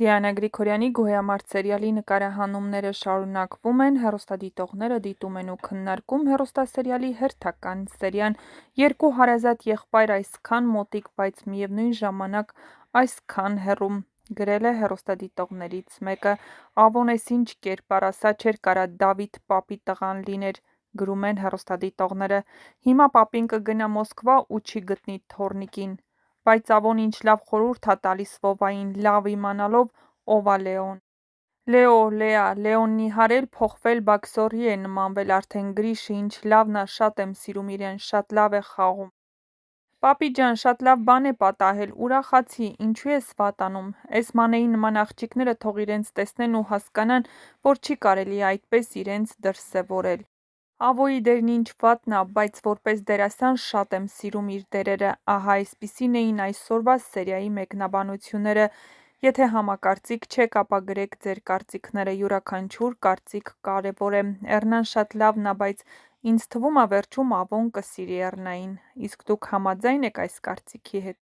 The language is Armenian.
Դիանա Գրիգորյանի «Գոյամարտ» սերիալի նկարահանումները շարունակվում են, հեռուստադիտողները դիտում են ու քննարկում հեռուստասերիալի հերթական սերիան։ Երկու հարազատ եղբայր այսքան մոտիկ, բայց միևնույն ժամանակ այսքան հեռու, գրել է հեռուստադիտողներից մեկը։ Ավոնես ինչ կերպար, ասա չէր կարա Դավիթ պապի տղան լիներ, գրում են հեռուստադիտողները։ Հիմա պապին կգնա Մոսկվա ու չի գտնի թոռնիկին։ Բայց Ավոն ինչ լավ խորհուրդ ա տալիս Վովային, լավ իմանալով ով ա Լեոն։ Լեա, Լեոն նիհարել, փոխվել, բաքսորի է նմանվել արդեն Գրիշը, ինչ լավն ա, շատ եմ սիրում իրեն, շատ լավ է խաղում։ Պապի ջան, շատ լավ բան է պատահել, ուրախացի, ինչու ես վատանում, էս Մանեի նման աղջիկները թող իրենց տեսնեն ու հասկանան, որ չի կարելի այդպես իրենց դրսևորել։ Ավոյի դերն ինչ վատն ա, բայց որպես դերասան շատ եմ սիրում իր դերերը, ահա այսպիսին էին այսօրվա սերիայի մեկնաբանությունները։ Եթե համակարծիք չեք, ապա գրեք ձեր կարծիքները, յուրաքանչյուր կարծիք կարևոր է։ Էռնան շատ լավն ա, բայց ինձ թվում ա վերջում Ավոն կսիրի Էռնային։ Իսկ դուք համաձայն եք այս կարծիքի հետ։